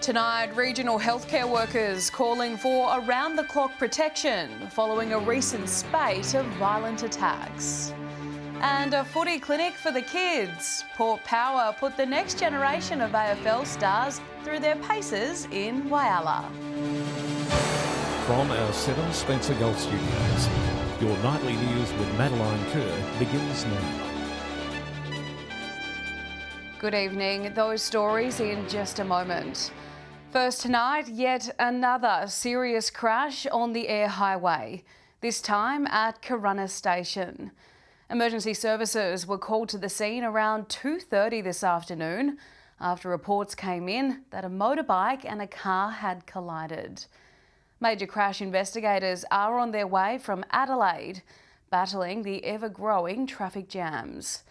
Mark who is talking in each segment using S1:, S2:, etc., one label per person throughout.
S1: Tonight, regional healthcare workers calling for around-the-clock protection following a recent spate of violent attacks. And a footy clinic for the kids. Port Power put the next generation of AFL stars through their paces in Whyalla.
S2: From our 7 Spencer Golf Studios, your nightly news with Madeline Kerr begins now.
S1: Good evening. Those stories in just a moment. First tonight, yet another serious crash on the air highway, this time at Corunna Station. Emergency services were called to the scene around 2:30 this afternoon after reports came in that a motorbike and a car had collided. Major crash investigators are on their way from Adelaide, battling the ever-growing traffic jams.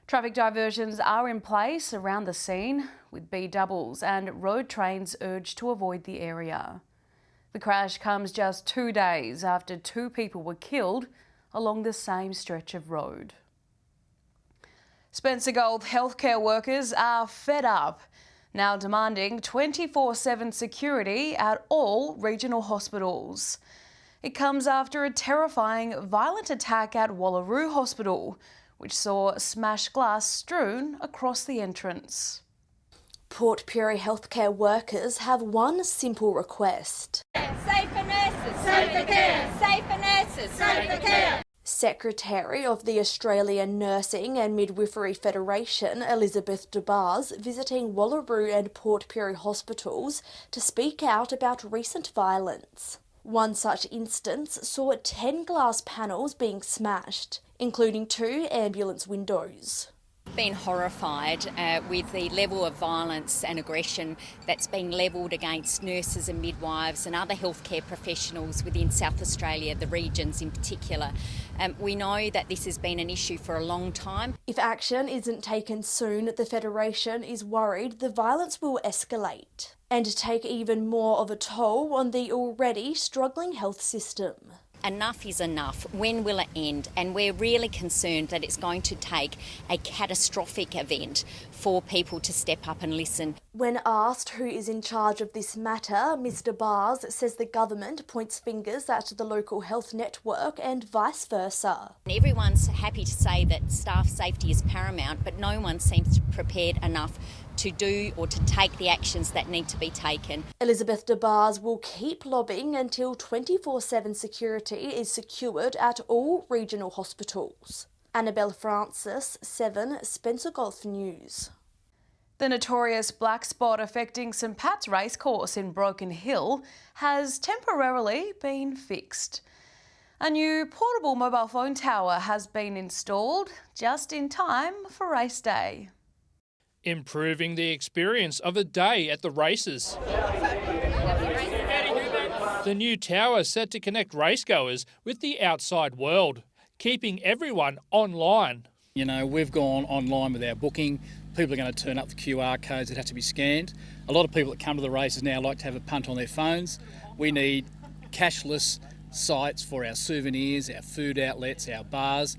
S1: Traffic diversions are in place around the scene, with B-doubles and road trains urged to avoid the area. The crash comes just 2 days after 2 people were killed along the same stretch of road. Spencer Gulf healthcare workers are fed up, now demanding 24/7 security at all regional hospitals. It comes after a terrifying violent attack at Wallaroo Hospital, which saw smashed glass strewn across the entrance.
S3: Port Pirie healthcare workers have one simple request.
S4: Safer nurses, safer care. Safer nurses, safer care.
S3: Secretary of the Australian Nursing and Midwifery Federation, Elizabeth DeBars, visiting Wallaroo and Port Pirie hospitals to speak out about recent violence. One such instance saw 10 glass panels being smashed, including 2 ambulance windows.
S4: Been horrified with the level of violence and aggression that's being levelled against nurses and midwives and other healthcare professionals within South Australia, the regions in particular. We know that this has been an issue for a long time.
S3: If action isn't taken soon, the Federation is worried the violence will escalate and take even more of a toll on the already struggling health system.
S4: Enough is enough. When will it end? And we're really concerned that it's going to take a catastrophic event for people to step up and listen.
S3: When asked who is in charge of this matter, Mr. Bars says the government points fingers at the local health network and vice versa.
S4: Everyone's happy to say that staff safety is paramount, but no one seems prepared enough to do or to take the actions that need to be taken.
S3: Elizabeth DeBars will keep lobbying until 24/7 security is secured at all regional hospitals. Annabelle Francis, 7 Spencer Golf News.
S1: The notorious black spot affecting St Pat's Racecourse in Broken Hill has temporarily been fixed. A new portable mobile phone tower has been installed just in time for race day.
S5: Improving the experience of a day at the races. The new tower is set to connect racegoers with the outside world, keeping everyone online.
S6: You know, we've gone online with our booking. People are going to turn up the QR codes that have to be scanned. A lot of people that come to the races now like to have a punt on their phones. We need cashless sites for our souvenirs, our food outlets, our bars.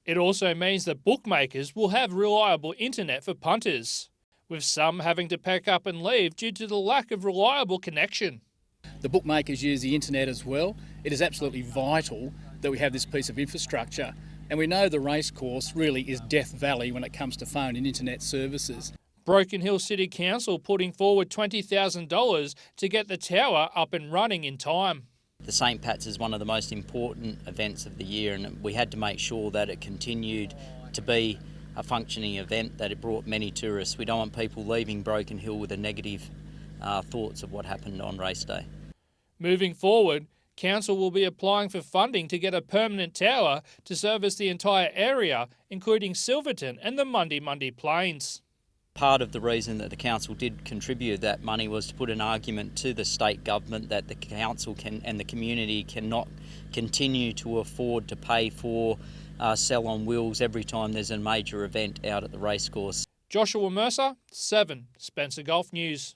S5: It also means that bookmakers will have reliable internet for punters, with some having to pack up and leave due to the lack of reliable connection.
S6: The bookmakers use the internet as well. It is absolutely vital that we have this piece of infrastructure. And we know the racecourse really is Death Valley when it comes to phone and internet services.
S5: Broken Hill City Council putting forward $20,000 to get the tower up and running in time.
S7: The St Pat's is one of the most important events of the year, and we had to make sure that it continued to be a functioning event, that it brought many tourists. We don't want people leaving Broken Hill with a negative thoughts of what happened on race day.
S5: Moving forward, Council will be applying for funding to get a permanent tower to service the entire area, including Silverton and the Mundi Plains.
S7: Part of the reason that the council did contribute that money was to put an argument to the state government that the council and the community cannot continue to afford to pay for sell on wheels every time there's a major event out at the racecourse.
S5: Joshua Mercer, 7 Spencer Golf News.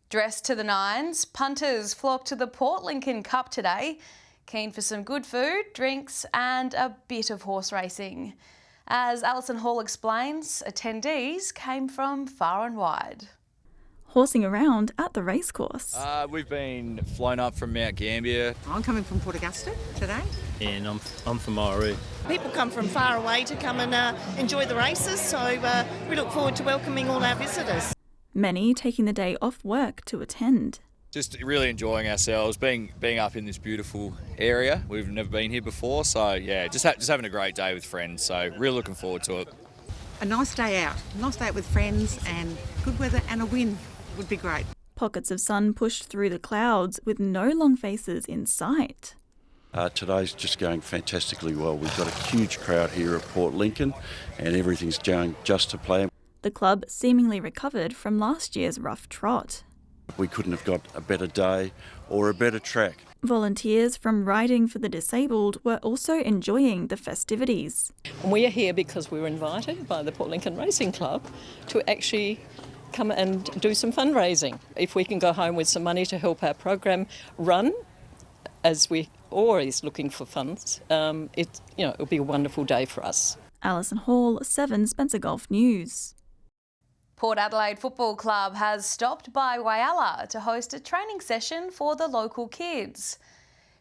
S1: Dressed to the nines, punters flocked to the Port Lincoln Cup today, keen for some good food, drinks and a bit of horse racing. As Alison Hall explains, attendees came from far and wide.
S8: horsing around at the racecourse.
S9: We've been flown up from Mount Gambier.
S10: I'm coming from Port Augusta today.
S11: And I'm from Maru.
S12: People come from far away to come and enjoy the races, so we look forward to welcoming all our visitors.
S8: Many taking the day off work to attend.
S9: Just really enjoying ourselves, being up in this beautiful area. We've never been here before, so yeah, just having a great day with friends. So really looking forward to it.
S10: A nice day out with friends, and good weather and a win would be great.
S8: Pockets of sun pushed through the clouds with no long faces in sight.
S13: Today's just going fantastically well. We've got a huge crowd here at Port Lincoln and everything's going just to plan.
S8: The club seemingly recovered from last year's rough trot.
S13: We couldn't have got a better day or a better track.
S8: Volunteers from Riding for the Disabled were also enjoying the festivities.
S14: We are here because we were invited by the Port Lincoln Racing Club to actually come and do some fundraising. If we can go home with some money to help our program run, as we always looking for funds, it'll be a wonderful day for us.
S8: Alison Hall, 7 Spencer Golf News.
S1: Port Adelaide Football Club has stopped by Whyalla to host a training session for the local kids.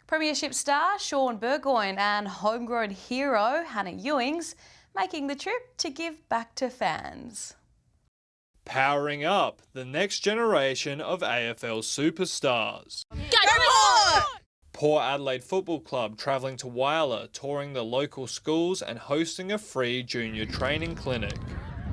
S1: Premiership star Sean Burgoyne and homegrown hero Hannah Ewings making the trip to give back to fans.
S5: Powering up the next generation of AFL superstars.
S12: Go Port!
S5: Port Adelaide Football Club travelling to Whyalla, touring the local schools and hosting a free junior training clinic.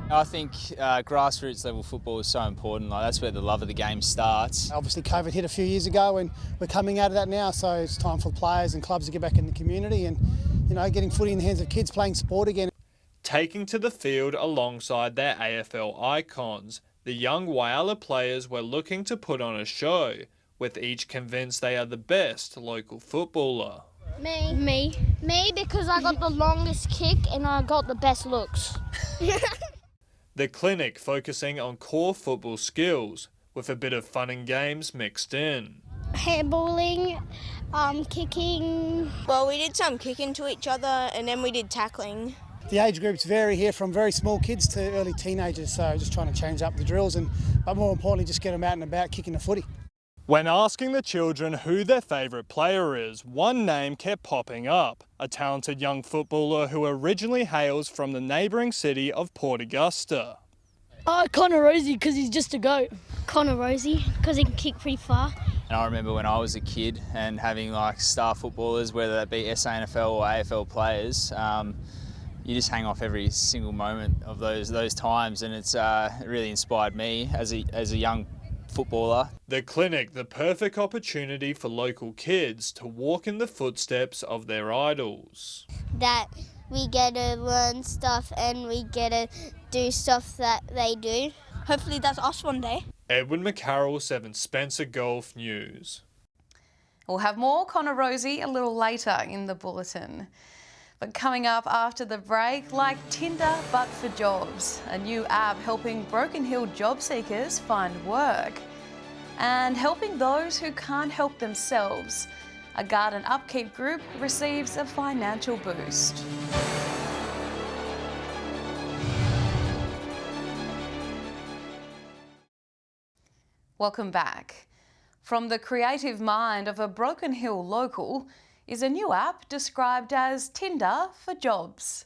S15: I think grassroots level football is so important. That's where the love of the game starts.
S16: Obviously COVID hit a few years ago and we're coming out of that now, so it's time for players and clubs to get back in the community and getting footy in the hands of kids playing sport again.
S5: Taking to the field alongside their AFL icons, the young Whyalla players were looking to put on a show, with each convinced they are the best local footballer.
S17: Me, because I got the longest kick and I got the best looks.
S5: The clinic focusing on core football skills, with a bit of fun and games mixed in.
S17: Handballing, kicking.
S18: Well, we did some kicking to each other and then we did tackling.
S16: The age groups vary here from very small kids to early teenagers, so just trying to change up the drills but more importantly just get them out and about kicking the footy.
S5: When asking the children who their favourite player is, one name kept popping up, a talented young footballer who originally hails from the neighbouring city of Port Augusta.
S17: Connor Rosie, because he's just a goat. Connor Rosie, because he can kick pretty far.
S15: And I remember when I was a kid and having star footballers, whether that be SANFL or AFL players, you just hang off every single moment of those times, and it's really inspired me as a young footballer.
S5: The clinic, the perfect opportunity for local kids to walk in the footsteps of their idols.
S17: That we get to learn stuff and we get to do stuff that they do.
S18: Hopefully that's us one day.
S5: Edwin McCarroll, 7 Spencer Golf News.
S1: We'll have more Connor Rosie a little later in the bulletin. But coming up after the break, like Tinder but for jobs, a new app helping Broken Hill job seekers find work and helping those who can't help themselves. A garden upkeep group receives a financial boost. Welcome back. From the creative mind of a Broken Hill local is a new app described as Tinder for jobs.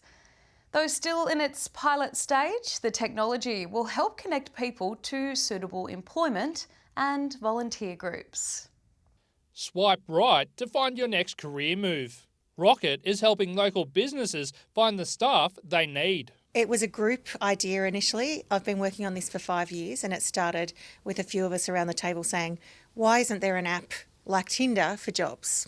S1: Though still in its pilot stage, the technology will help connect people to suitable employment and volunteer groups.
S5: Swipe right to find your next career move. Rocket is helping local businesses find the staff they need.
S10: It was a group idea initially. I've been working on this for 5 years and it started with a few of us around the table saying, why isn't there an app like Tinder for jobs?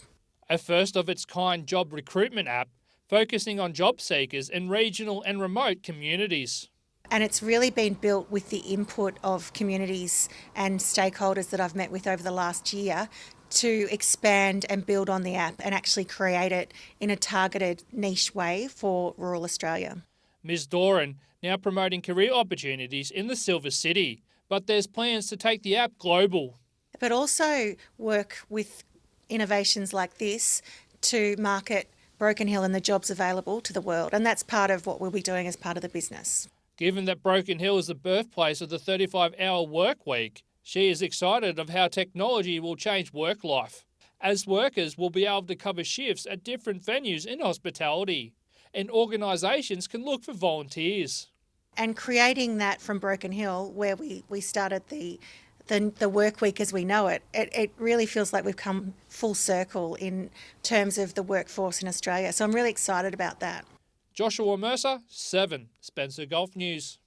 S5: A first-of-its-kind job recruitment app focusing on job seekers in regional and remote communities.
S10: And it's really been built with the input of communities and stakeholders that I've met with over the last year to expand and build on the app and actually create it in a targeted niche way for rural Australia.
S5: Ms Doran now promoting career opportunities in the Silver City, but there's plans to take the app global.
S10: But also work with innovations like this to market Broken Hill and the jobs available to the world. And that's part of what we'll be doing as part of the business.
S5: Given that Broken Hill is the birthplace of the 35-hour work week, She is excited of how technology will change work life, as workers will be able to cover shifts at different venues in hospitality, and organisations can look for volunteers.
S10: And creating that from Broken Hill, where we started the work week as we know it, it really feels like we've come full circle in terms of the workforce in Australia. So I'm really excited about that.
S5: Joshua Mercer, 7, Spencer Golf News.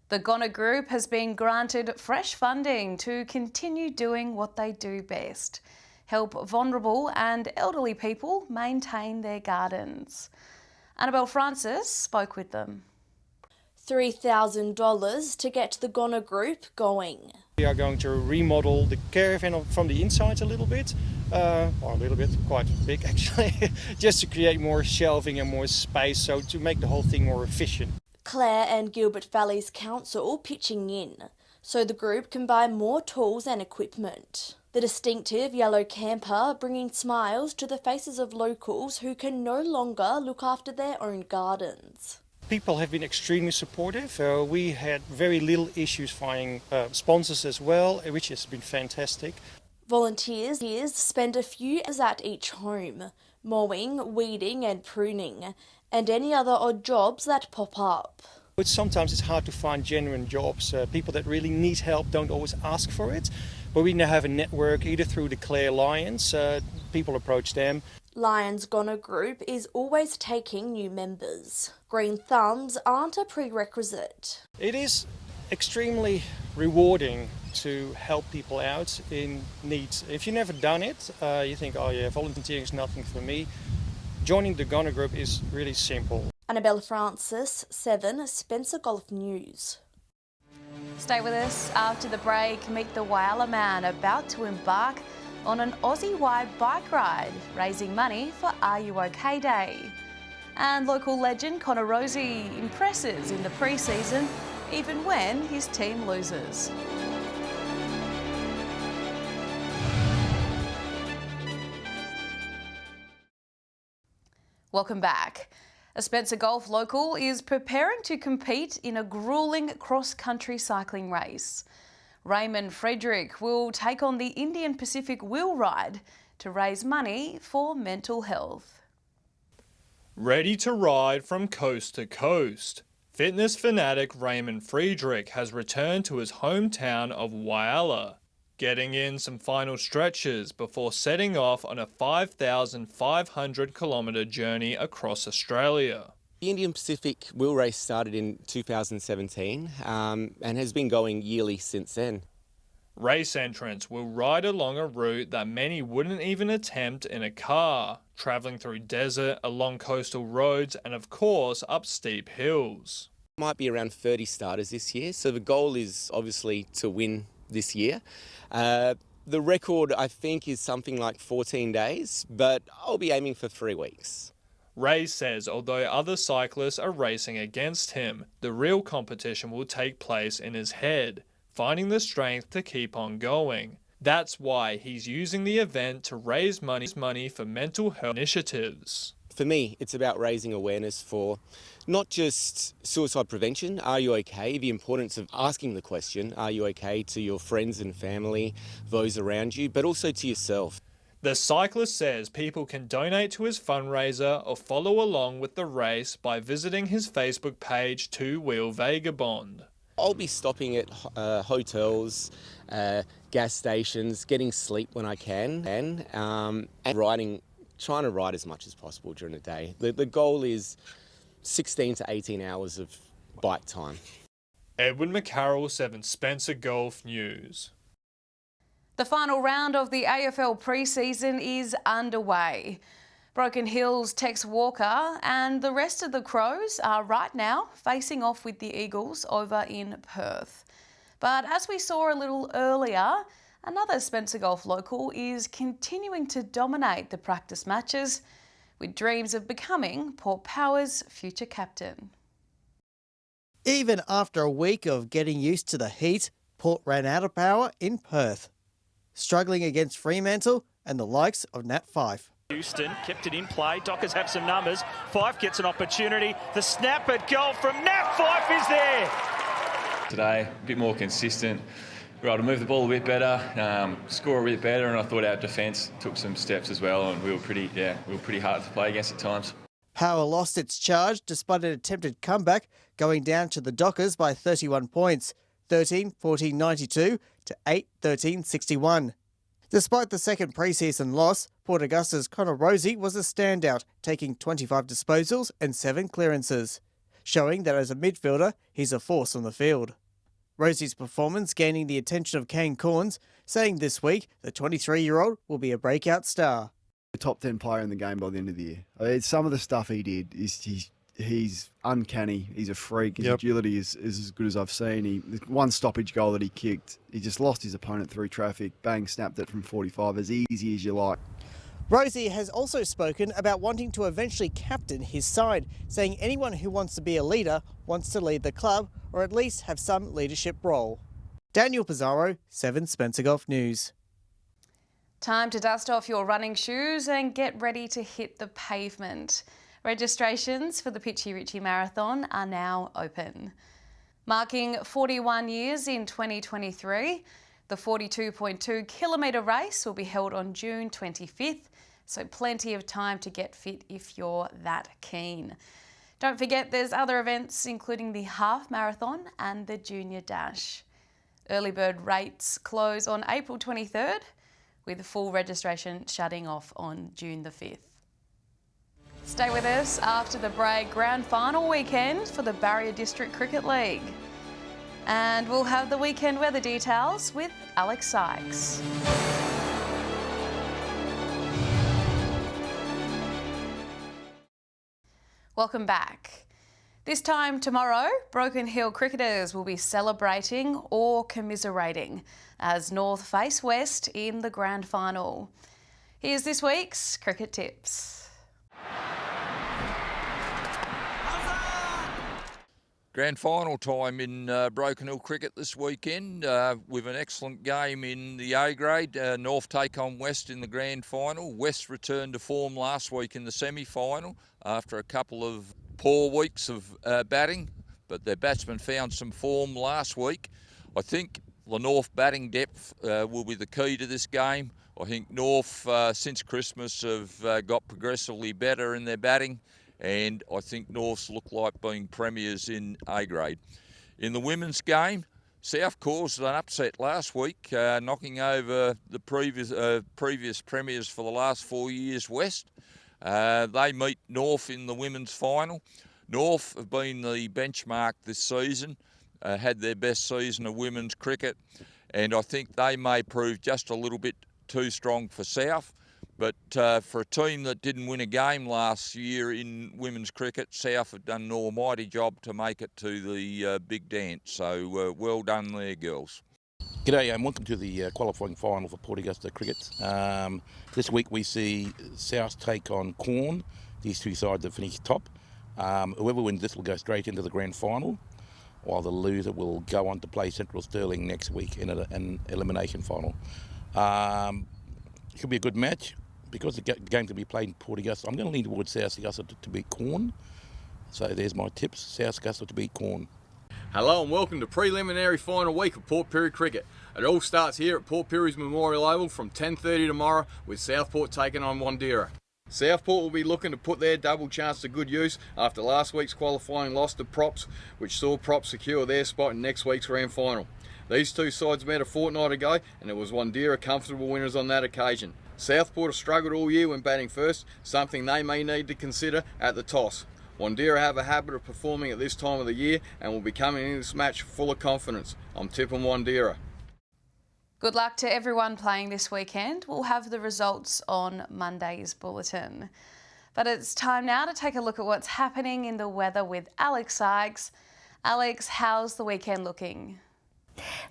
S1: The Goner Group has been granted fresh funding to continue doing what they do best: help vulnerable and elderly people maintain their gardens. Annabelle Francis spoke with them.
S3: $3,000 to get the Goner Group going.
S19: We are going to remodel the caravan from the inside a little bit, quite big actually, just to create more shelving and more space, so to make the whole thing more efficient.
S3: Clare and Gilbert Valleys Council pitching in, so the group can buy more tools and equipment. The distinctive yellow camper bringing smiles to the faces of locals who can no longer look after their own gardens.
S19: People have been extremely supportive. We had very little issues finding sponsors as well, which has been fantastic.
S3: Volunteers spend a few hours at each home, mowing, weeding and pruning, and any other odd jobs that pop up.
S19: But sometimes it's hard to find genuine jobs. People that really need help don't always ask for it. But we now have a network either through the Clare Lions, people approach them.
S3: Lions Goner Group is always taking new members. Green thumbs aren't a prerequisite.
S19: It is extremely rewarding to help people out in need. If you've never done it, you think, oh yeah, volunteering is nothing for me. Joining the Goner Group is really simple.
S3: Annabelle Francis, 7, Spencer Golf News.
S1: Stay with us after the break. Meet the Whyalla man about to embark on an Aussie-wide bike ride, raising money for Are You OK Day. And local legend Connor Rosie impresses in the pre-season, even when his team loses. Welcome back. A Spencer Golf local is preparing to compete in a gruelling cross-country cycling race. Raymond Frederick will take on the Indian Pacific Wheel Ride to raise money for mental health.
S5: Ready to ride from coast to coast, fitness fanatic Raymond Friedrich has returned to his hometown of Whyalla, getting in some final stretches before setting off on a 5,500 kilometre journey across Australia.
S20: The Indian Pacific Wheel Race started in 2017 and has been going yearly since then.
S5: Race entrants will ride along a route that many wouldn't even attempt in a car, travelling through desert, along coastal roads and of course up steep hills.
S20: Might be around 30 starters this year, so the goal is obviously to win this year. The record I think is something like 14 days, but I'll be aiming for 3 weeks.
S5: Ray says although other cyclists are racing against him, the real competition will take place in his head, finding the strength to keep on going. That's why he's using the event to raise money for mental health initiatives.
S20: For me, it's about raising awareness for not just suicide prevention, are you okay? The importance of asking the question, are you okay, to your friends and family, those around you, but also to yourself.
S5: The cyclist says people can donate to his fundraiser or follow along with the race by visiting his Facebook page, Two Wheel Vagabond.
S20: I'll be stopping at hotels, gas stations, getting sleep when I can, and riding, trying to ride as much as possible during the day. The goal is 16 to 18 hours of bike time.
S5: Edwin McCarroll, 7 Spencer Golf News.
S1: The final round of the AFL pre-season is underway. Broken Hill's Tex Walker and the rest of the Crows are right now facing off with the Eagles over in Perth. But as we saw a little earlier, another Spencer Golf local is continuing to dominate the practice matches with dreams of becoming Port Power's future captain.
S21: Even after a week of getting used to the heat, Port ran out of power in Perth, struggling against Fremantle and the likes of Nat Fyfe.
S22: Houston kept it in play. Dockers have some numbers. Fyfe gets an opportunity. The snap at goal from Nat Fyfe is there.
S23: Today, a bit more consistent.
S2: were able to move the ball a bit better, score a bit better, and I thought our defence took some steps as well, and we were pretty hard to play against at times.
S21: Power lost its charge despite an attempted comeback, going down to the Dockers by 31 points, 13-14-92 to 8-13-61. Despite the second pre-season loss, Port Augusta's Connor Rosie was a standout, taking 25 disposals and 7 clearances, showing that as a midfielder, he's a force on the field. Rosie's performance gaining the attention of Kane Corns, saying this week the 23-year-old will be a breakout star.
S4: A top 10 player in the game by the end of the year. Some of the stuff he did is he's uncanny. He's a freak. His agility is as good as I've seen. One stoppage goal that he kicked, he just lost his opponent through traffic, bang, snapped it from 45, as easy as you like.
S21: Rosie has also spoken about wanting to eventually captain his side, saying anyone who wants to be a leader wants to lead the club or at least have some leadership role. Daniel Pizarro, 7 Spencer Golf News.
S1: Time to dust off your running shoes and get ready to hit the pavement. Registrations for the Pitchy Richie Marathon are now open. Marking 41 years in 2023, the 42.2 kilometre race will be held on June 25th, so plenty of time to get fit if you're that keen. Don't forget there's other events including the half marathon and the junior dash. Early bird rates close on April 23rd, with full registration shutting off on June the 5th. Stay with us after the break. Grand final weekend for the Barrier District Cricket League. And we'll have the weekend weather details with Alex Sykes. Welcome back. This time tomorrow, Broken Hill cricketers will be celebrating or commiserating as North face West in the grand final. Here's this week's Cricket Tips.
S23: Grand final time in Broken Hill cricket this weekend with an excellent game in the A grade. North take on West in the grand final. West returned to form last week in the semi-final after a couple of poor weeks of batting, but their batsmen found some form last week. I think the North batting depth will be the key to this game. I think North since Christmas have got progressively better in their batting, and I think Norths look like being premiers in A grade. In the women's game, South caused an upset last week, knocking over the previous premiers for the last 4 years, West. They meet North in the women's final. North have been the benchmark this season, had their best season of women's cricket, and I think they may prove just a little bit too strong for South. But for a team that didn't win a game last year in women's cricket, South have done an almighty job to make it to the big dance. So well done there, girls.
S24: G'day and welcome to the qualifying final for Port Augusta Cricket. This week we see South take on Corn. These two sides have finished top. Whoever wins this will go straight into the grand final, while the loser will go on to play Central Stirling next week in an elimination final. Should be a good match. Because the game can be played in Port Augusta, I'm going to lean towards South Augusta to beat Corn. So there's my tips, South Augusta to beat Corn.
S25: Hello and welcome to preliminary final week of Port Pirie Cricket. It all starts here at Port Pirie's Memorial Oval from 10:30 tomorrow with Southport taking on Wandera. Southport will be looking to put their double chance to good use after last week's qualifying loss to Props, which saw Props secure their spot in next week's grand final. These two sides met a fortnight ago and it was Wandera comfortable winners on that occasion. Southport have struggled all year when batting first, something they may need to consider at the toss. Wandera have a habit of performing at this time of the year and will be coming into this match full of confidence. I'm tipping Wandera.
S1: Good luck to everyone playing this weekend. We'll have the results on Monday's bulletin. But it's time now to take a look at what's happening in the weather with Alex Sykes. Alex, how's the weekend looking?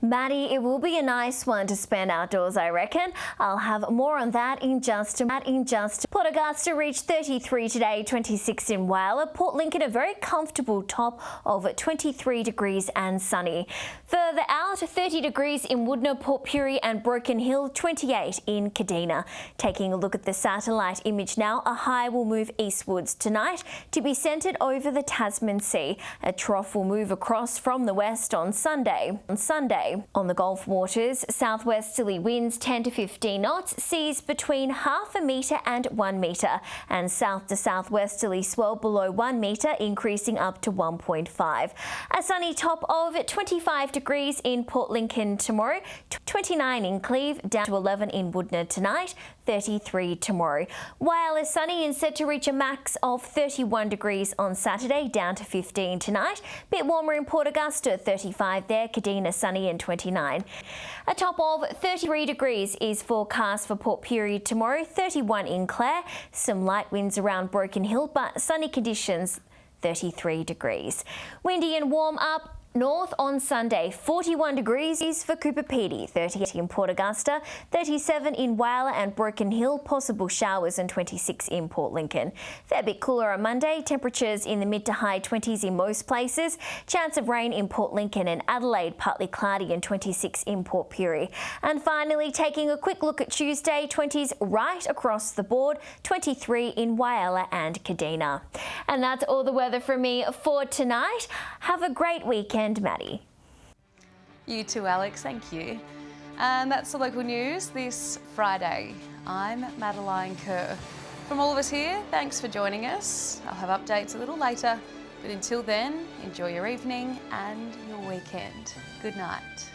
S26: Maddie, it will be a nice one to spend outdoors, I reckon. I'll have more on that in just a minute. Port Augusta reached 33 today, 26 in Whyalla. Port Lincoln a very comfortable top of 23 degrees and sunny. Further out, 30 degrees in Woodner, Port Pirie and Broken Hill, 28 in Kadina. Taking a look at the satellite image now, a high will move eastwards tonight to be centred over the Tasman Sea. A trough will move across from the west on Sunday. Sunday. On the Gulf waters, southwesterly winds 10 to 15 knots, seas between half a metre and 1 metre, and south to southwesterly swell below 1 metre, increasing up to 1.5. A sunny top of 25 degrees in Port Lincoln tomorrow, 29 in Cleve, down to 11 in Woodner tonight, 33 tomorrow. While it's sunny and set to reach a max of 31 degrees on Saturday, down to 15 tonight. Bit warmer in Port Augusta, 35 there, Kadina sunny and 29. A top of 33 degrees is forecast for Port Pirie tomorrow, 31 in Clare. Some light winds around Broken Hill, but sunny conditions, 33 degrees. Windy and warm up north on Sunday, 41 degrees for Cooper Pedy, 30 in Port Augusta, 37 in Whyalla and Broken Hill, possible showers, and 26 in Port Lincoln. Fair bit cooler on Monday, temperatures in the mid to high 20s in most places. Chance of rain in Port Lincoln and Adelaide, partly cloudy, and 26 in Port Pirie. And finally, taking a quick look at Tuesday, 20s right across the board, 23 in Whyalla and Kadina. And that's all the weather from me for tonight. Have a great weekend, Maddie.
S1: You too, Alex. Thank you. And that's the local news this Friday. I'm Madeline Kerr. From all of us here, thanks for joining us. I'll have updates a little later, but until then, enjoy your evening and your weekend. Good night.